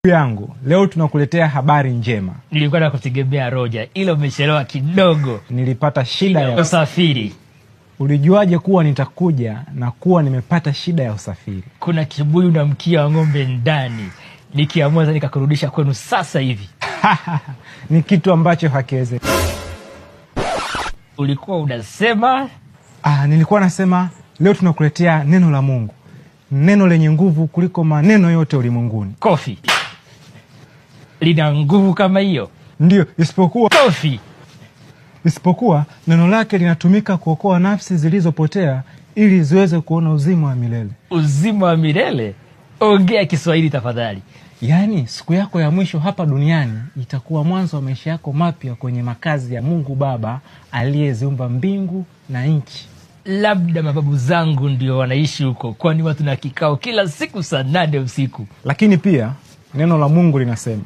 yangu, leo tunakuletea habari njema. Nilikuwa nakutegemea Roja, ila umechelewa kidogo. Nilipata shida ya usafiri. Ulijuaje kuwa nitakuja na kuwa nimepata shida ya usafiri? Kuna kibuyu na mkia wa ng'ombe ndani. Nikiamua nikakurudisha kwenu sasa hivi. Ni kitu ambacho hakiwezekani. Ulikuwa unasema? Nilikuwa nasema leo tunakuletea neno la Mungu. Neno lenye nguvu kuliko maneno yote ulimwenguni. Kofi. Lina nguvu kama hiyo? Ndio, isipokuwa Kofi. Isipokuwa neno lake linatumika kuokoa nafsi zilizopotea ili ziweze kuona uzima wa milele. Uzima wa milele? Ongea Kiswahili tafadhali. Yaani siku yako ya mwisho hapa duniani itakuwa mwanzo wa maisha yako mapya kwenye makazi ya Mungu Baba aliyeziumba mbingu na nchi. Labda mababu zangu ndio wanaishi huko, kwani watu na kikao kila siku saa 8 usiku. Lakini pia neno la Mungu linasema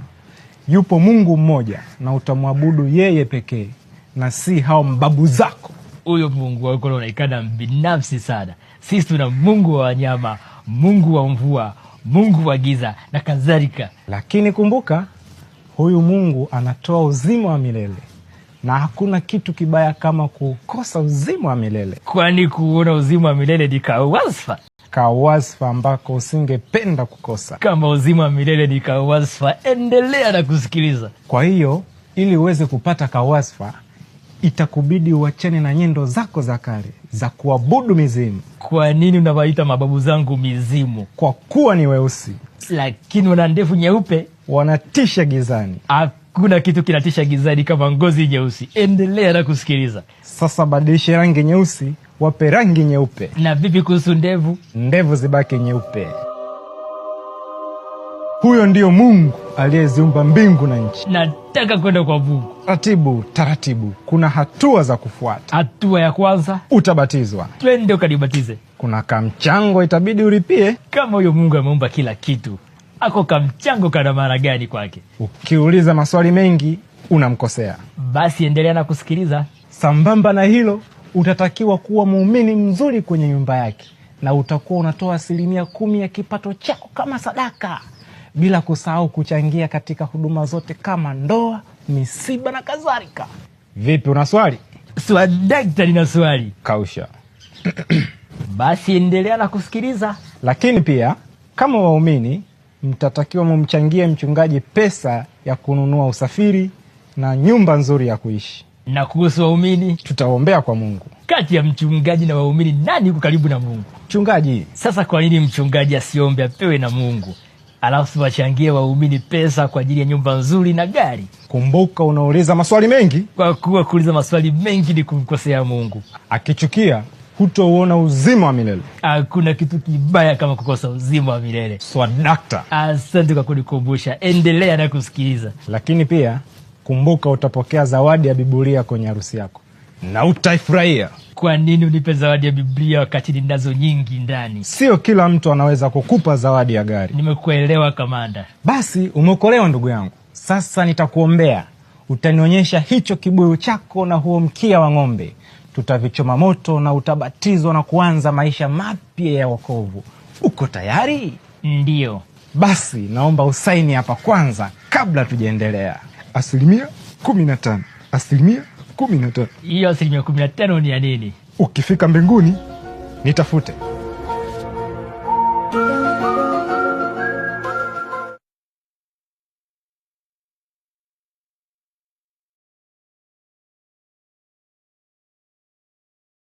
yupo Mungu mmoja na utamwabudu yeye pekee na si hao mbabu zako. Huyo Mungu wako unaonekana binafsi sana. Sisi tuna Mungu wa wanyama, Mungu wa mvua, Mungu wa giza na kadhalika. Lakini kumbuka, huyu Mungu anatoa uzima wa milele. Na hakuna kitu kibaya kama kukosa uzima wa milele. Kwani kuona uzima wa milele ni kawasfa? Kawasfa ambako usingependa kukosa. Kama uzima wa milele ni kawasfa, endelea na kusikiliza. Kwa hiyo, ili uweze kupata kawasfa, itakubidi uachane na nyendo zako za kale za kuabudu mizimu. Kwa nini unawaita mababu zangu mizimu? Kwa kuwa ni weusi. Lakini wana ndevu nyeupe. Wanatisha gizani. Hakuna kitu kinatisha gizani kama ngozi nyeusi. Endelea na kusikiliza. Sasa badilishe rangi nyeusi, wape rangi nyeupe. Na vipi kuhusu ndevu? Ndevu zibaki nyeupe. Huyo ndio Mungu aliyeziumba mbingu na nchi. Nataka kwenda kwa Mungu. Taratibu. Kuna hatua za kufuata. Hatua ya kwanza, utabatizwa. Twende ukanibatize. Kuna kamchango itabidi ulipie. Kama huyo Mungu ameumba kila kitu, ako kamchango kana maana gani kwake? Ukiuliza maswali mengi, unamkosea. Basi endelea na kusikiliza. Sambamba na hilo, utatakiwa kuwa muumini mzuri kwenye nyumba yake. Na utakuwa unatoa 10% ya kipato chako kama sadaka. Bila kusahau kuchangia katika huduma zote kama ndoa, misiba na kadhalika. Vipi, una swali? Swadakta nina swali. Kausha. Basi endelea na kusikiliza. Lakini pia, kama waumini, mtatakiwa mumchangie mchungaji pesa ya kununua usafiri na nyumba nzuri ya kuishi. Na kuhusu waumini, tutaombea kwa Mungu. Kati ya mchungaji na waumini, nani yuko karibu na Mungu? Mchungaji. Sasa kwa nini mchungaji asiombe apewe na Mungu, alafu wachangie waumini pesa kwa ajili ya nyumba nzuri na gari? Kumbuka unauliza maswali mengi. Kwa kuwa kuuliza maswali mengi ni kumkosea Mungu. Akichukia, hutouona uzima wa milele. Hakuna kitu kibaya kama kukosa uzima wa milele. Swadakta. Asante kwa kunikumbusha. Endelea na kusikiliza. Lakini pia, kumbuka utapokea zawadi ya Biblia kwenye harusi yako. Na utaifurahia. Kwa nini unipe zawadi ya Biblia wakati ninazo nyingi ndani? Sio kila mtu anaweza kukupa zawadi ya gari. Nimekuelewa kamanda. Basi umeokolewa ndugu yangu. Sasa nitakuombea. Utanionyesha hicho kibuyu chako na huo mkia wa ng'ombe. Tutavichoma moto na utabatizwa na kuanza maisha mapya ya wokovu. Uko tayari? Ndio. Basi naomba usaini hapa kwanza kabla tujaendelea. 15%. 15%. Hiyo 15% ni ya nini? Ukifika mbinguni, nitafute.